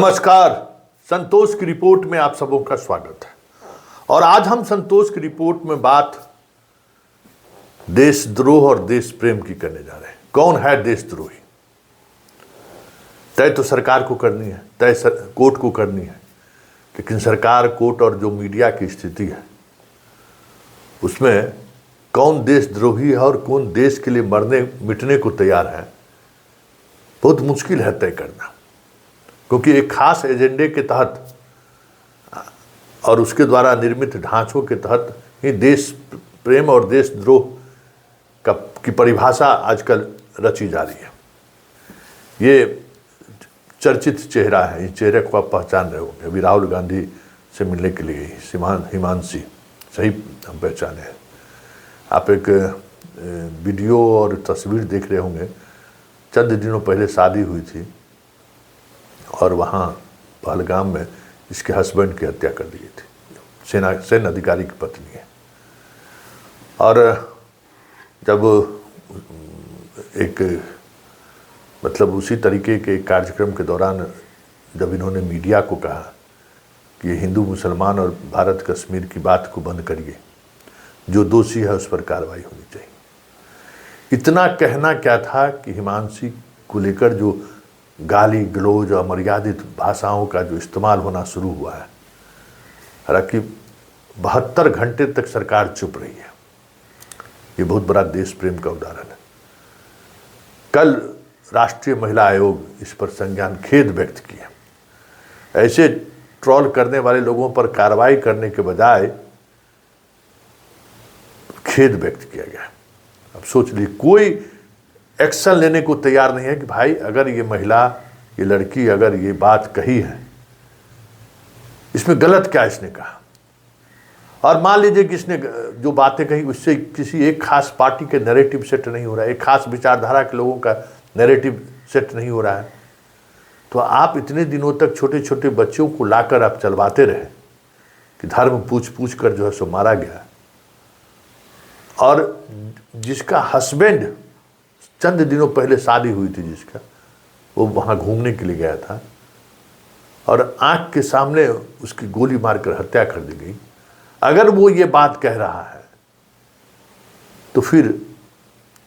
नमस्कार। संतोष की रिपोर्ट में आप सबों का स्वागत है। और आज हम संतोष की रिपोर्ट में बात देशद्रोह और देश प्रेम की करने जा रहे हैं। कौन है देशद्रोही? तय तो सरकार को करनी है, कोर्ट को करनी है, लेकिन सरकार, कोर्ट और जो मीडिया की स्थिति है उसमें कौन देशद्रोही है और कौन देश के लिए मरने मिटने को तैयार है, बहुत मुश्किल है तय करना। क्योंकि एक खास एजेंडे के तहत और उसके द्वारा निर्मित ढांचों के तहत ही देश प्रेम और देशद्रोह की परिभाषा आजकल रची जा रही है। ये चर्चित चेहरा है, इस चेहरे को आप पहचान रहे होंगे। अभी राहुल गांधी से मिलने के लिए हिमांशी, सही हम पहचाने हैं। आप एक वीडियो और तस्वीर देख रहे होंगे। चंद दिनों पहले शादी हुई थी और वहाँ पहलगाम में इसके हस्बैंड की हत्या कर दी गई थी। सैन्य अधिकारी की पत्नी है। और जब एक मतलब उसी तरीके के कार्यक्रम के दौरान जब इन्होंने मीडिया को कहा कि ये हिंदू मुसलमान और भारत कश्मीर की बात को बंद करिए, जो दोषी है उस पर कार्रवाई होनी चाहिए। इतना कहना क्या था कि हिमांशी को लेकर जो गाली गलौज और अमर्यादित भाषाओं का जो इस्तेमाल होना शुरू हुआ है, हालांकि 72 घंटे तक सरकार चुप रही है। ये बहुत बड़ा देश प्रेम का उदाहरण है। कल राष्ट्रीय महिला आयोग इस पर संज्ञान खेद व्यक्त किया। ऐसे ट्रोल करने वाले लोगों पर कार्रवाई करने के बजाय खेद व्यक्त किया गया। अब सोच लीजिए, कोई एक्शन लेने को तैयार नहीं है कि भाई अगर ये महिला, ये लड़की अगर ये बात कही है, इसमें गलत क्या इसने कहा। और मान लीजिए कि इसने जो बातें कही उससे किसी एक खास पार्टी के नैरेटिव सेट नहीं हो रहा है, एक खास विचारधारा के लोगों का नैरेटिव सेट नहीं हो रहा है, तो आप इतने दिनों तक छोटे छोटे बच्चों को लाकर आप चलवाते रहे कि धर्म पूछ पूछ कर जो है सो मारा गया। और जिसका हस्बैंड चंद दिनों पहले शादी हुई थी, जिसका, वो वहाँ घूमने के लिए गया था और आंख के सामने उसकी गोली मारकर हत्या कर दी गई। अगर वो ये बात कह रहा है तो फिर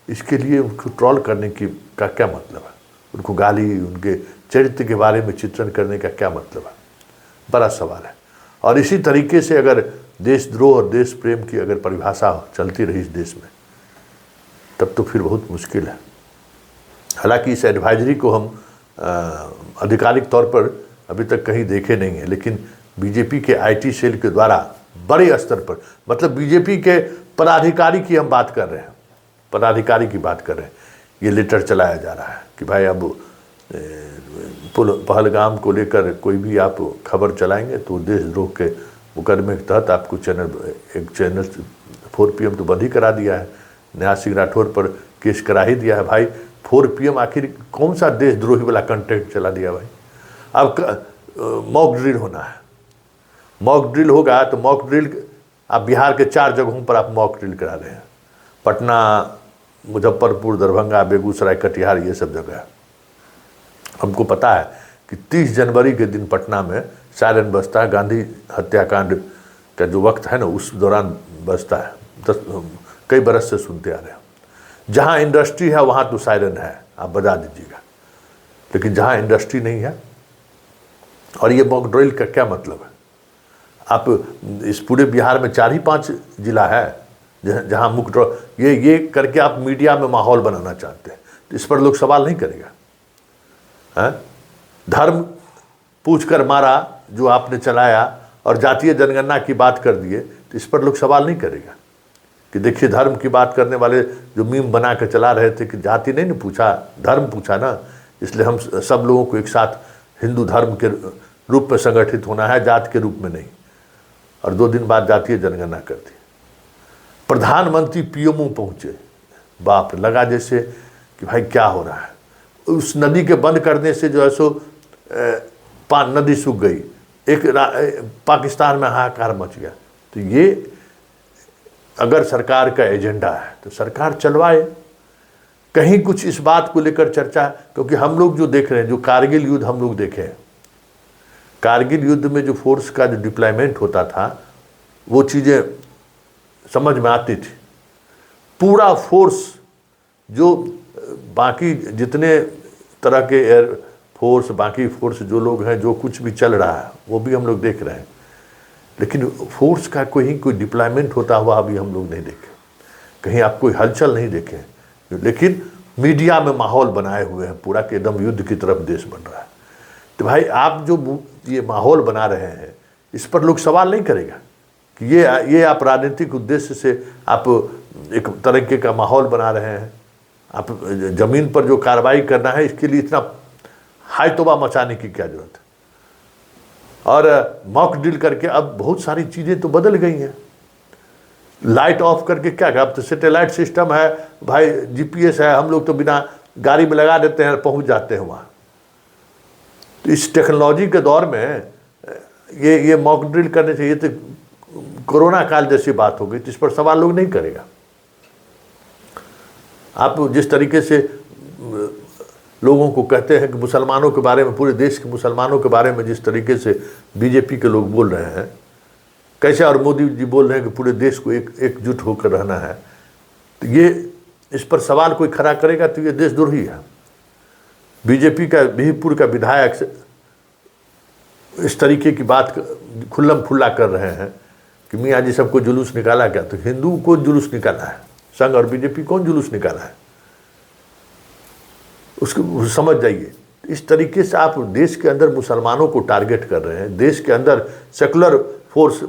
इसके लिए उनको ट्रोल करने का क्या मतलब है? उनको गाली, उनके चरित्र के बारे में चित्रण करने का क्या मतलब है? बड़ा सवाल है। और इसी तरीके से अगर देशद्रोह और देश प्रेम की अगर परिभाषा चलती रही इस देश में, तब तो फिर बहुत मुश्किल है। हालांकि इस एडवाइजरी को हम आधिकारिक तौर पर अभी तक कहीं देखे नहीं है, लेकिन बीजेपी के आईटी सेल के द्वारा बड़े स्तर पर, मतलब बीजेपी के पदाधिकारी की हम बात कर रहे हैं, पदाधिकारी की बात कर रहे हैं, ये लेटर चलाया जा रहा है कि भाई अब पहलगाम को लेकर कोई भी आप खबर चलाएंगे तो देशद्रोह के मुकदमे के तहत आपको एक चैनल 4 PM तो बंद ही करा दिया है। न्याय सिंह राठौर पर केस करा ही दिया है। भाई 4 PM आखिर कौन सा देशद्रोही वाला कंटेंट चला दिया भाई? अब मॉक ड्रिल होना है, मॉक ड्रिल होगा तो मॉक ड्रिल आप बिहार के 4 जगहों पर आप मॉक ड्रिल करा रहे हैं। पटना, मुजफ्फरपुर, दरभंगा, बेगूसराय, कटिहार, ये सब जगह। हमको पता है कि 30 जनवरी के दिन पटना में सायरन बजता है। गांधी हत्याकांड का जो वक्त है ना, उस दौरान बजता है। कई बरस से सुनते आ रहे हैं। जहाँ इंडस्ट्री है वहाँ तो सायरन है, आप बजा दीजिएगा, लेकिन जहाँ इंडस्ट्री नहीं है, और ये मॉक ड्रिल का क्या मतलब है? आप इस पूरे बिहार में 4 ही 5 जिला है जहाँ मुख्य ड्रिल, ये करके आप मीडिया में माहौल बनाना चाहते हैं, तो इस पर लोग सवाल नहीं करेगा। धर्म पूछ कर मारा जो आपने चलाया और जातीय जनगणना की बात कर दिए, तो इस पर लोग सवाल नहीं करेगा कि देखिए धर्म की बात करने वाले जो मीम बना कर चला रहे थे कि जाति नहीं पूछा, धर्म पूछा ना, इसलिए हम सब लोगों को एक साथ हिंदू धर्म के रूप में संगठित होना है, जात के रूप में नहीं। और 2 दिन बाद जातीय जनगणना कर दी। प्रधानमंत्री पीएमओ पहुँचे, बाप लगा जैसे कि भाई क्या हो रहा है। उस नदी के बंद करने से जो है सो नदी सूख गई, पाकिस्तान में हाहाकार मच गया। तो ये अगर सरकार का एजेंडा है तो सरकार चलवाए। कहीं कुछ इस बात को लेकर चर्चा, क्योंकि हम लोग जो देख रहे हैं, जो कारगिल युद्ध हम लोग देखे हैं, कारगिल युद्ध में जो फोर्स का जो डिप्लॉयमेंट होता था वो चीज़ें समझ में आती थी। पूरा फोर्स जो बाकी जितने तरह के एयर फोर्स, बाकी फोर्स जो लोग हैं, जो कुछ भी चल रहा है वो भी हम लोग देख रहे हैं, लेकिन फोर्स का कोई डिप्लॉयमेंट होता हुआ अभी हम लोग नहीं देखे, कहीं आप कोई हलचल नहीं देखे। लेकिन मीडिया में माहौल बनाए हुए हैं पूरा कि एकदम युद्ध की तरफ देश बन रहा है। तो भाई आप जो ये माहौल बना रहे हैं इस पर लोग सवाल नहीं करेगा कि ये आप राजनीतिक उद्देश्य से आप एक तरीके का माहौल बना रहे हैं। आप ज़मीन पर जो कार्रवाई करना है इसके लिए इतना हाई तौबा मचाने की क्या जरूरत है। और मॉक ड्रिल करके अब बहुत सारी चीज़ें तो बदल गई हैं। लाइट ऑफ करके क्या, अब तो सैटेलाइट सिस्टम है भाई, जीपीएस है, हम लोग तो बिना गाड़ी में लगा देते हैं, पहुंच जाते हैं वहाँ। तो इस टेक्नोलॉजी के दौर में ये मॉक ड्रिल करने से ये तो कोरोना काल जैसी बात हो गई, तो इस पर सवाल लोग नहीं करेगा। आप जिस तरीके से लोगों को कहते हैं कि मुसलमानों के बारे में, पूरे देश के मुसलमानों के बारे में जिस तरीके से बीजेपी के लोग बोल रहे हैं कैसे, और मोदी जी बोल रहे हैं कि पूरे देश को एकजुट होकर रहना है, तो ये इस पर सवाल कोई खड़ा करेगा तो ये देशद्रोही है। बीजेपी का बिहपुर का विधायक इस तरीके की बात खुल्लम खुल्ला कर रहे हैं कि मियाँ जी सबको जुलूस निकाला क्या, तो हिंदू को जुलूस निकाला है, संघ और बीजेपी कौन जुलूस निकाला है, उसको समझ जाइए। इस तरीके से आप देश के अंदर मुसलमानों को टारगेट कर रहे हैं, देश के अंदर सेकुलर फोर्स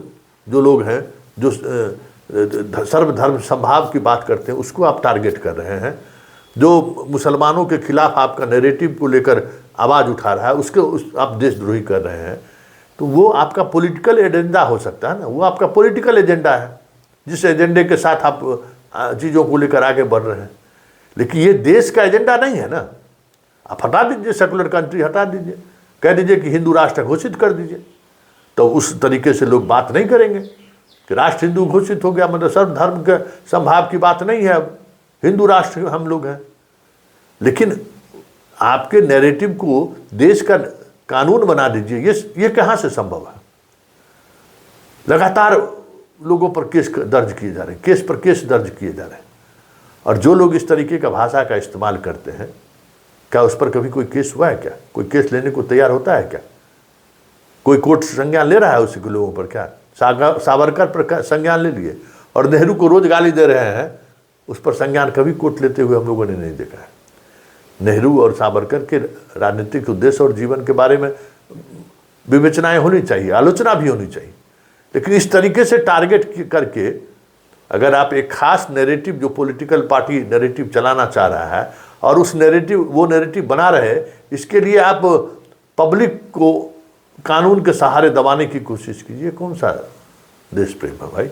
जो लोग हैं, जो सर्वधर्म संभाव की बात करते हैं, उसको आप टारगेट कर रहे हैं। जो मुसलमानों के खिलाफ आपका नैरेटिव को लेकर आवाज़ उठा रहा है उसके आप देशद्रोही कर रहे हैं। तो वो आपका पॉलिटिकल एजेंडा हो सकता है ना, वो आपका पॉलिटिकल एजेंडा है, जिस एजेंडे के साथ आप चीज़ों को लेकर आगे बढ़ रहे हैं। लेकिन ये देश का एजेंडा नहीं है ना। आप हटा दीजिए, सेकुलर कंट्री हटा दीजिए, कह दीजिए कि हिंदू राष्ट्र घोषित कर दीजिए, तो उस तरीके से लोग बात नहीं करेंगे कि राष्ट्र हिंदू घोषित हो गया मतलब सर्वधर्म के संभाव की बात नहीं है, अब हिंदू राष्ट्र हम लोग हैं। लेकिन आपके नैरेटिव को देश का कानून बना दीजिए, ये कहाँ से संभव है। लगातार लोगों पर केस दर्ज किए जा रहे हैं, केस पर केस दर्ज किए जा रहे हैं, और जो लोग इस तरीके का भाषा का इस्तेमाल करते हैं, क्या उस पर कभी कोई केस हुआ है क्या? कोई केस लेने को तैयार होता है क्या? कोई कोर्ट संज्ञान ले रहा है उसी के लोगों पर? क्या सावरकर पर संज्ञान ले लिए, और नेहरू को रोज गाली दे रहे हैं, उस पर संज्ञान कभी कोर्ट लेते हुए हम लोगों ने नहीं देखा है। नेहरू और सावरकर के राजनीतिक उद्देश्य और जीवन के बारे में विवेचनाएं होनी चाहिए, आलोचना भी होनी चाहिए। लेकिन इस तरीके से टारगेट करके अगर आप एक खास नैरेटिव, जो पॉलिटिकल पार्टी नैरेटिव चलाना चाह रहा है और वो नैरेटिव बना रहे, इसके लिए आप पब्लिक को कानून के सहारे दबाने की कोशिश कीजिए, कौन सा देश प्रेम है भाई।